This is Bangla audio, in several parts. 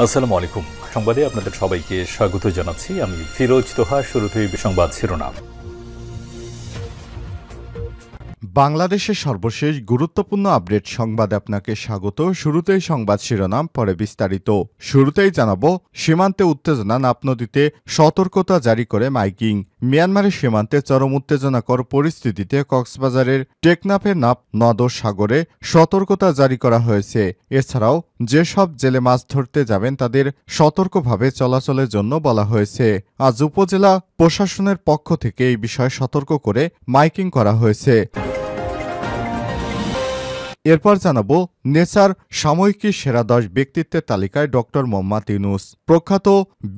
আসসালামু আলাইকুম। সংবাদে আপনাদের সবাইকে স্বাগত জানাচ্ছি। আমি ফিরোজ তোহা। শুরুতেই সংবাদ শিরোনাম। বাংলাদেশের সর্বশেষ গুরুত্বপূর্ণ আপডেট সংবাদে আপনাকে স্বাগত। শুরুতেই সংবাদ শিরোনাম, পরে বিস্তারিত। শুরুতেই জানাবো, সীমান্তে উত্তেজনা, নাপ নদীতে সতর্কতা জারি করে মাইকিং। মিয়ানমারের সীমান্তে চরম উত্তেজনাকর পরিস্থিতিতে কক্সবাজারের টেকনাফের নাপ নদ সাগরে সতর্কতা জারি করা হয়েছে। এছাড়াও যেসব জেলে মাছ ধরতে যাবেন তাদের সতর্কভাবে চলাচলের জন্য বলা হয়েছে। আজ উপজেলা প্রশাসনের পক্ষ থেকে এই বিষয়ে সতর্ক করে মাইকিং করা হয়েছে। এরপর জানাবো, নেচার সাময়িকী সেরা 10 ব্যক্তিত্বের তালিকায় ডক্টর মোহাম্মদ ইউনূস। প্রখ্যাত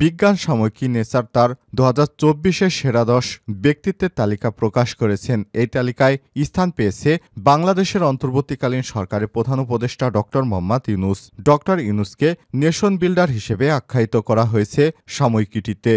বিজ্ঞান সাময়িকী নেচার তার 2024-এর সেরা 10 ব্যক্তিত্বের তালিকা প্রকাশ করেছেন। এই তালিকায় স্থান পেয়েছে বাংলাদেশের অন্তর্বর্তীকালীন সরকারের প্রধান উপদেষ্টা ডক্টর মোহাম্মদ ইউনূস। ডক্টর ইউনূসকে নেশন বিল্ডার হিসেবে আখ্যায়িত করা হয়েছে সাময়িকীটিতে।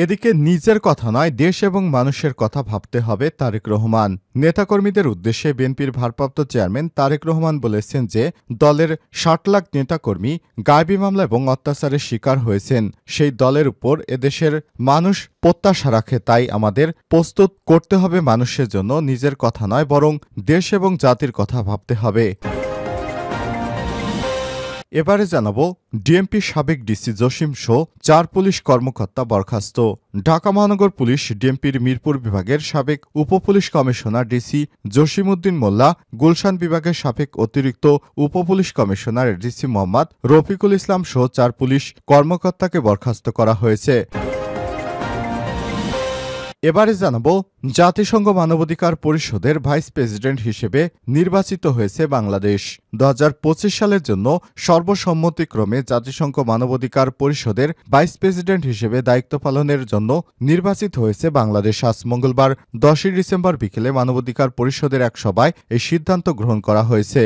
এদিকে নিজের কথা নয়, দেশ এবং মানুষের কথা ভাবতে হবে তারেক রহমান। নেতাকর্মীদের উদ্দেশ্যে বিএনপির ভারপ্রাপ্ত চেয়ারম্যান তারেক রহমান বলেছেন যে দলের 60 লাখ নেতাকর্মী গায়েবী মামলা এবং অত্যাচারের শিকার হয়েছেন। সেই দলের উপর এদেশের মানুষ প্রত্যাশা রাখে। তাই আমাদের প্রস্তুত করতে হবে মানুষের জন্য, নিজের কথা নয় বরং দেশ এবং জাতির কথা ভাবতে হবে। এবারে জানাবো, ডিএমপি সাবেক ডিসি জসিম সহ 4 পুলিশ কর্মকর্তা বরখাস্ত। ঢাকা মহানগর পুলিশ ডিএমপির মিরপুর বিভাগের সাবেক উপপুলিশ কমিশনার ডিসি জসিমউদ্দিন মোল্লা, গুলশান বিভাগের সাবেক অতিরিক্ত উপপুলিশ কমিশনার ডিসি মোহাম্মদ রফিকুল ইসলাম সহ 4 পুলিশ কর্মকর্তাকে বরখাস্ত করা হয়েছে। এবারে জানাবো, জাতিসংঘ মানবাধিকার পরিষদের ভাইস প্রেসিডেন্ট হিসেবে নির্বাচিত হয়েছে বাংলাদেশ। 2025 সালের জন্য সর্বসম্মতিক্রমে জাতিসংঘ মানবাধিকার পরিষদের ভাইস প্রেসিডেন্ট হিসেবে দায়িত্ব পালনের জন্য নির্বাচিত হয়েছে বাংলাদেশ। আজ মঙ্গলবার 10 ডিসেম্বর বিকেলে মানবাধিকার পরিষদের এক সভায় এই সিদ্ধান্ত গ্রহণ করা হয়েছে।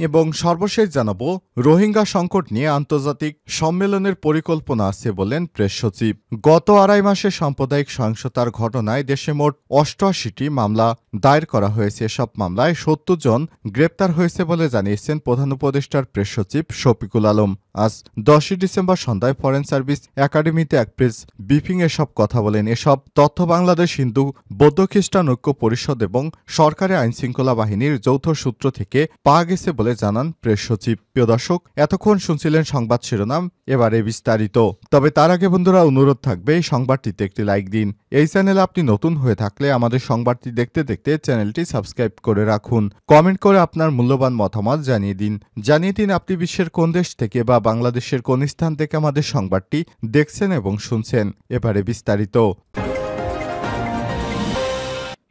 এবং সর্বশেষ জানাবো, রোহিঙ্গা সংকট নিয়ে আন্তর্জাতিক সম্মেলনের পরিকল্পনা আছে বলেন প্রেস সচিব। গত আড়াই মাসে সাম্প্রদায়িক সহিংসতার ঘটনায় দেশে মোট 88টি মামলা দায়ের করা হয়েছে। এসব মামলায় 70 জন গ্রেপ্তার হয়েছে বলে জানিয়েছেন প্রধান উপদেষ্টার প্রেস সচিব শফিকুল আলম। আজ 10 ডিসেম্বর সন্ধ্যায় ফরেন সার্ভিস একাডেমিতে এক প্রেস ব্রিফিং এসব কথা বলেন। এসব তথ্য বাংলাদেশ হিন্দু বৌদ্ধ খ্রিস্টান ঐক্য পরিষদ এবং সরকারি আইনশৃঙ্খলা বাহিনীর যৌথ সূত্র থেকে পাওয়া গেছে বলে জানান প্রেস সচিব। প্রিয় দর্শক, এতক্ষণ শুনছিলেন সংবাদ শিরোনাম, এবারে বিস্তারিত। তবে তার আগে বন্ধুরা, অনুরোধ থাকবে এই সংবাদটিতে একটি লাইক দিন। এই চ্যানেলে আপনি নতুন হয়ে থাকলে আমাদের সংবাদটি দেখতে দেখতে চ্যানেলটি সাবস্ক্রাইব করে রাখুন। কমেন্ট করে আপনার মূল্যবান মতামত জানিয়ে দিন আপনি বিশ্বের কোন দেশ থেকে বা বাংলাদেশের কোন স্থান থেকে আমাদের সংবাদটি দেখছেন এবং শুনছেন। এবারে বিস্তারিত।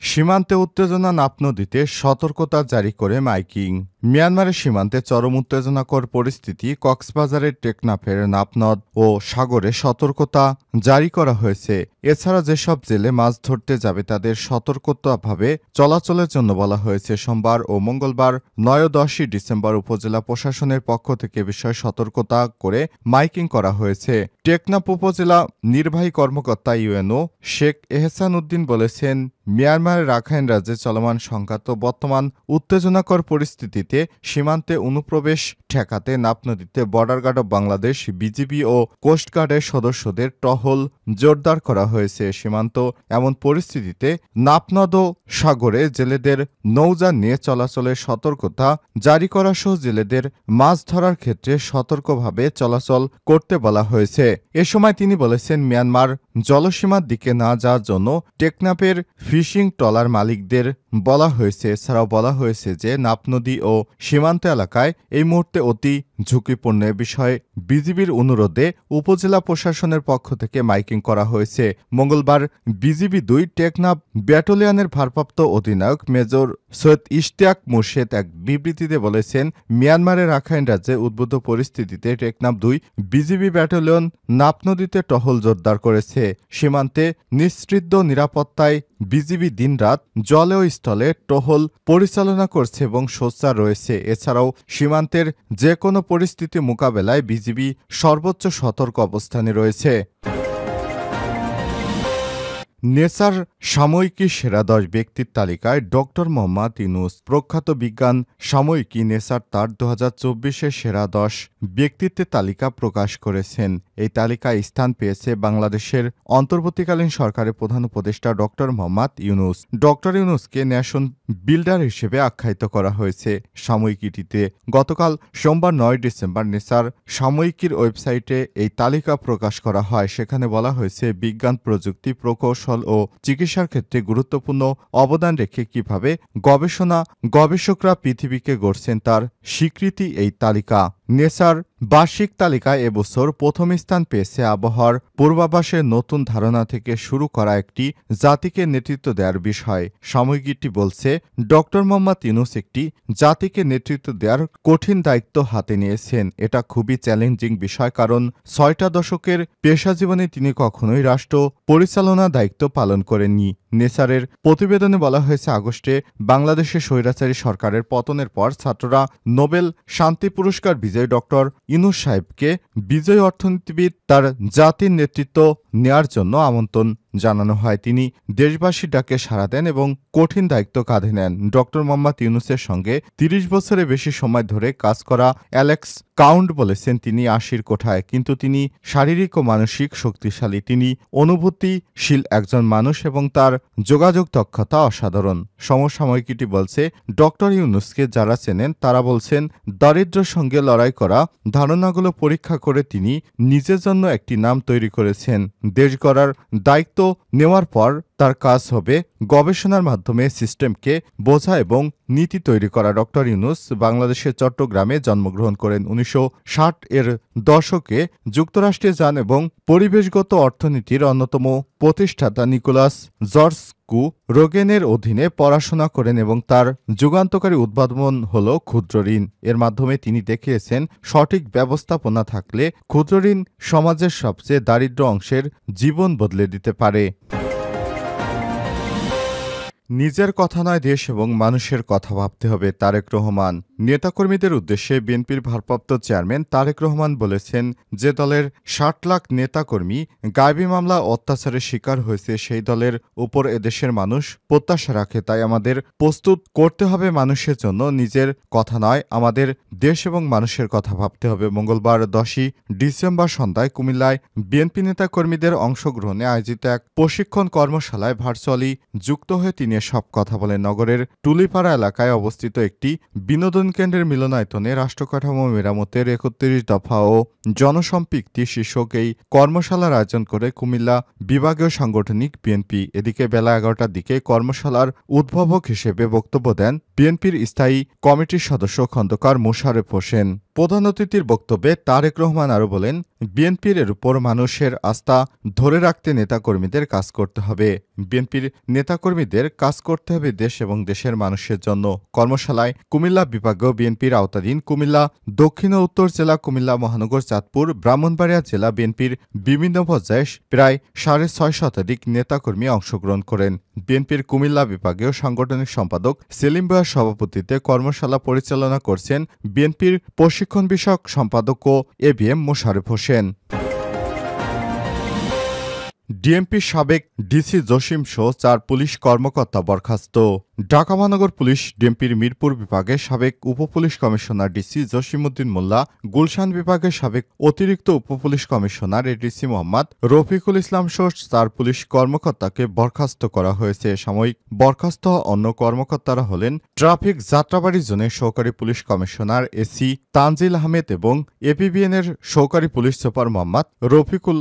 সীমান্তে উত্তেজনা, নাপ নদীতে সতর্কতা জারি করে মাইকিং। মিয়ানমারের সীমান্তে চরম উত্তেজনাকর পরিস্থিতি, কক্সবাজারের টেকনাফের নাপনদ ও সাগরে সতর্কতা জারি করা হয়েছে। এছাড়া যেসব জেলে মাছ ধরতে যাবে তাদের সতর্কতাভাবে চলাচলের জন্য বলা হয়েছে। সোমবার ও মঙ্গলবার 9 ও 10 ডিসেম্বর উপজেলা প্রশাসনের পক্ষ থেকে বিষয়ে সতর্কতা করে মাইকিং করা হয়েছে। টেকনাফ উপজেলা নির্বাহী কর্মকর্তা ইউএনও শেখ এহসান উদ্দিন বলেছেন, মিয়ানমারের রাখাইন রাজ্যে চলমান সংঘাত বর্তমান উত্তেজনাকর পরিস্থিতিতে সীমান্তে অনুপ্রবেশ ঠেকাতে নাপ নদীতে border guard of Bangladesh, BGB ও কোস্টগার্ডের সদস্যদের টহল জোরদার করা হয়েছে। সীমান্ত এমন পরিস্থিতিতে নাপনদ ও সাগরে জেলেদের নৌযান নিয়ে চলাচলের সতর্কতা জারি করা সহ জেলেদের মাছ ধরার ক্ষেত্রে সতর্কভাবে চলাচল করতে বলা হয়েছে। এ সময় তিনি বলেছেন, মিয়ানমার জলসীমার দিকে না যাওয়ার জন্য টেকনাফের ফিশিং ট্রলার মালিকদের বলা হয়েছে। এছাড়াও বলা হয়েছে যে নাপ নদী ও সীমান্ত এলাকায় এই মুহূর্তে অতি ঝুঁকিপূর্ণ। বিষয়ে বিজিবির অনুরোধে উপজেলা প্রশাসনের পক্ষ থেকে মাইকিং করা হয়েছে। মঙ্গলবার বিজিবি 2 টেকনাফ ব্যাটালিয়নের ভারপ্রাপ্ত অধিনায়ক মেজর সৈয়দ ইশতিয়াক মুর্শেদ এক বিবৃতিতে বলেছেন, মিয়ানমারের রাখাইন রাজ্যে উদ্ভূত পরিস্থিতিতে টেকনাফ 2 বিজিবি ব্যাটালিয়ন নাপ নদীতে টহল জোরদার করেছে। সীমান্তে নিশ্চিত নিরাপত্তায় বিজিবি দিনরাত জলে ও স্থলে টহল পরিচালনা করছে এবং সোচ্চার রয়েছে। এছাড়াও সীমান্তের যে কোনো পরিস্থিতি মোকাবেলায় বিজিবি সর্বোচ্চ সতর্ক অবস্থানে রয়েছে। নেসার সাময়িকী সেরা 10 ব্যক্তির তালিকায় ডক্টর মোহাম্মদ ইউনূস। প্রখ্যাত বিজ্ঞান সাময়িকী নেসার তার 2024-এর সেরা 10 ব্যক্তিত্বের তালিকা প্রকাশ করেছেন। এই তালিকায় স্থান পেয়েছে বাংলাদেশের অন্তর্বর্তীকালীন সরকারের প্রধান উপদেষ্টা ডক্টর মোহাম্মদ ইউনূস। ডক্টর ইউনূসকে ন্যাশন বিল্ডার হিসেবে আখ্যায়িত করা হয়েছে সাময়িকীটিতে। গতকাল সোমবার 9 ডিসেম্বর নেসার সাময়িকীর ওয়েবসাইটে এই তালিকা প্রকাশ করা হয়। সেখানে বলা হয়েছে বিজ্ঞান, প্রযুক্তি, প্রকৌশল ও চিকিৎসার ক্ষেত্রে গুরুত্বপূর্ণ অবদান রেখে কিভাবে গবেষকরা পৃথিবীকে গড়ছেন তার স্বীকৃতি এই তালিকা। নেসার বার্ষিক তালিকায় এবছর প্রথম স্থান পেয়েছে আবহাওয়ার পূর্বাভাসের নতুন ধারণা থেকে শুরু করা একটি জাতিকে নেতৃত্ব দেওয়ার বিষয়। সাময়িকীটি বলছে ডক্টর মোহাম্মদ ইউনূস একটি জাতিকে নেতৃত্ব দেওয়ার কঠিন দায়িত্ব হাতে নিয়েছেন। এটা খুবই চ্যালেঞ্জিং বিষয়, কারণ 6টা দশকের পেশা জীবনে তিনি কখনোই রাষ্ট্র পরিচালনা দায়িত্ব পালন করেননি। নেসারের প্রতিবেদনে বলা হয়েছে আগস্টে বাংলাদেশের স্বৈরাচারী সরকারের পতনের পর ছাত্ররা নোবেল শান্তি পুরস্কার বিজয়ী ডক্টর ইউনূস সাহেবকে বিজয়ী অর্থনীতিবিদ তার জাতির নেতৃত্ব নেয়ার জন্য আমন্ত্রণ জানানো হয়। তিনি দেশবাসীর ডাকে সাড়া দেন এবং কঠিন দায়িত্ব কাঁধে নেন। ডক্টর মোহাম্মদ ইউনূসের সঙ্গে 30 বছরের বেশি সময় ধরে কাজ করা অ্যালেক্স কাউন্ট বলেছেন তিনি 80-র কোঠায়, কিন্তু তিনি শারীরিক ও মানসিক শক্তিশালী। তিনি অনুভূতিশীল একজন মানুষ এবং তার যোগাযোগ দক্ষতা অসাধারণ। সমসাময়িকীটি বলছে ডক্টর ইউনূসকে যারা চেনেন তারা বলছেন দারিদ্র্যের সঙ্গে লড়াই করা ধারণাগুলো পরীক্ষা করে তিনি নিজের জন্য একটি নাম তৈরি করেছেন। দেশ গড়ার দায়িত্ব নেওয়ার পর তার কাজ হবে গবেষণার মাধ্যমে সিস্টেমকে বোঝা এবং নীতি তৈরি করা। ডক্টর ইউনূস বাংলাদেশের চট্টগ্রামে জন্মগ্রহণ করেন। 1960-এর দশকে যুক্তরাষ্ট্রে যান এবং পরিবেশগত অর্থনীতির অন্যতম প্রতিষ্ঠাতা নিকোলাস জর্জকু রোগেনের অধীনে পড়াশোনা করেন এবং তার যুগান্তকারী উদ্ভাবন হল ক্ষুদ্র ঋণ। এর মাধ্যমে তিনি দেখিয়েছেন সঠিক ব্যবস্থাপনা থাকলে ক্ষুদ্র ঋণ সমাজের সবচেয়ে দারিদ্র অংশের জীবন বদলে দিতে পারে। নিজের কথা নয়, দেশ এবং মানুষের কথা ভাবতে হবে। তারেক রহমান। নেতাকর্মীদের উদ্দেশ্যে বিএনপির ভারপ্রাপ্ত চেয়ারম্যান তারেক রহমান বলেছেন, যে দলের 60 লাখ নেতাকর্মী গায়েবী মামলা অত্যাচারের শিকার হয়েছে সেই দলের উপর এদেশের মানুষ প্রত্যাশা রাখে। তাই আমাদের প্রস্তুত করতে হবে মানুষের জন্য, নিজের কথা নয়, আমাদের দেশ এবং মানুষের কথা ভাবতে হবে। মঙ্গলবার 10 ডিসেম্বর সন্ধ্যায় কুমিল্লায় বিএনপি নেতাকর্মীদের অংশগ্রহণে আয়োজিত এক প্রশিক্ষণ কর্মশালায় ভার্চুয়ালি যুক্ত হয়ে তিনি সব কথা বলেন। নগরের টুলিপাড়া এলাকায় অবস্থিত একটি বিনোদন কেন্দ্রের মিলনায়তনে রাষ্ট্রকাঠামো মেরামতের 31 দফা ও জনসম্পৃক্তি শীর্ষক এই কর্মশালার আয়োজন করে কুমিল্লা বিভাগীয় সাংগঠনিক বিএনপি। এদিকে বেলা 11টার দিকে কর্মশালার উদ্ভাবক হিসেবে বক্তব্য দেন বিএনপির স্থায়ী কমিটির সদস্য খন্দকার মোশারেফ হোসেন। প্রধান অতিথির বক্তব্যে তারেক রহমান আরও বলেন, বিএনপির এর উপর মানুষের আস্থা ধরে রাখতে নেতাকর্মীদের কাজ করতে হবে। বিএনপির নেতাকর্মীদের কাজ করতে হবে দেশ এবং দেশের মানুষের জন্য। কর্মশালায় কুমিল্লা বিভাগীয় বিএনপির আওতাধীন কুমিল্লা দক্ষিণ ও উত্তর জেলা, কুমিল্লা মহানগর, চাঁদপুর, ব্রাহ্মণবাড়িয়া জেলা বিএনপির বিভিন্ন পর্যায়ে প্রায় 6.5 শতাধিক নেতাকর্মী অংশগ্রহণ করেন। বিএনপির কুমিল্লা বিভাগীয় সাংগঠনিক সম্পাদক সেলিম ভূঁইয়ার সভাপতিত্বে কর্মশালা পরিচালনা করছেন বিএনপির প্রশিক্ষণ বিষয়ক সম্পাদক ও এবিএম মোশারেফ হোসেন। ডিএমপির সাবেক ডিসি জসিম সহ 4 পুলিশ কর্মকর্তা বরখাস্ত। ঢাকা মহানগর পুলিশ ডিএমপির মিরপুর বিভাগের সাবেক উপপুলিশ কমিশনার ডিসি জসিমউদ্দিন মোল্লা, গুলশান বিভাগের সাবেক অতিরিক্ত উপপুলিশ কমিশনার এডিসি মোহাম্মদ রফিকুল ইসলাম সহ 4 পুলিশ কর্মকর্তাকে বরখাস্ত করা হয়েছে। সাময়িক বরখাস্ত অন্য কর্মকর্তারা হলেন ট্রাফিক যাত্রাবাড়ি জোনের সহকারী police commissioner AC Tanzil Ahmed এবং এপিবিএনের সহকারী পুলিশ সুপার মোহাম্মদ রফিকুল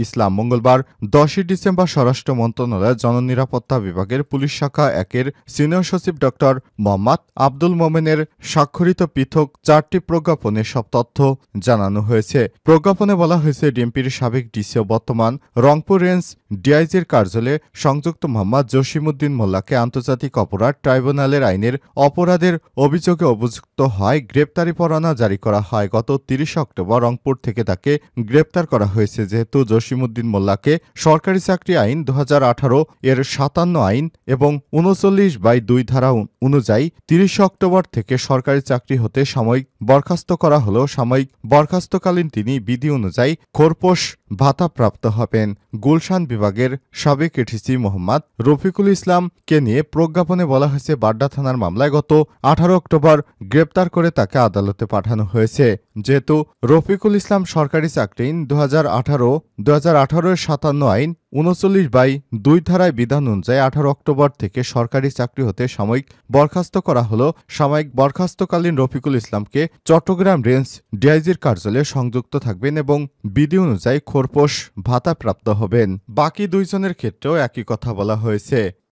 ইসলাম। মঙ্গলবার 10 ডিসেম্বর স্বরাষ্ট্র মন্ত্রণালয়ের জননিরাপত্তা বিভাগের পুলিশ শাখা 1-এর সিনিয়র সচিব ডক্টর মোহাম্মদ আব্দুল মোমেনের স্বাক্ষরিত পৃথক 4টি প্রজ্ঞাপনে সব তথ্য জানানো হয়েছে। প্রজ্ঞাপনে বলা হয়েছে, ডিএমপির সাবেক ডিসি ও বর্তমান রংপুর রেঞ্জ ডিআইজির কার্যালয়ে সংযুক্ত মোহাম্মদ জসিমউদ্দিন মোল্লাকে আন্তর্জাতিক অপরাধ ট্রাইব্যুনালের আইনের অপরাধের অভিযোগে অভিযুক্ত হয় গ্রেপ্তারি পরোয়ানা জারি করা হয়। গত 30 অক্টোবর রংপুর থেকে তাকে গ্রেপ্তার করা হয়েছে। যেহেতু জসিমউদ্দিন মোল্লাকে সরকারি চাকরি আইন 2018 এর 57 আইন এবং 39/2 ধারা অনুযায়ী 30 অক্টোবর থেকে সরকারি চাকরি হতে সাময়িক বরখাস্ত করা হলেও সাময়িক বরখাস্তকালীন তিনি বিধি অনুযায়ী খোরপোশ ভাতাপ্রাপ্ত হবেন। গুলশান বিভাগের সাবেক এডিসি মোহাম্মদ রফিকুল ইসলামকে নিয়ে প্রজ্ঞাপনে বলা হয়েছে বাড্ডা থানার মামলায় গত 18 অক্টোবর গ্রেপ্তার করে তাকে আদালতে পাঠানো হয়েছে। যেহেতু রফিকুল ইসলাম সরকারি চাকরিন 2018 এর 57 আইন 39/2 ধারায় বিধান অনুযায়ী 18 অক্টোবর থেকে সরকারি চাকরি হতে সাময়িক বরখাস্ত করা হলো। সাময়িক বরখাস্তকালীন রফিকুল ইসলামকে চট্টগ্রাম রেঞ্জ ডিআইজির কার্যালয়ে সংযুক্ত থাকবেন এবং বিধি অনুযায়ী খোরপোশ ভাতাপ্রাপ্ত হবেন। বাকি দুইজনের ক্ষেত্রেও একই কথা বলা হয়েছে।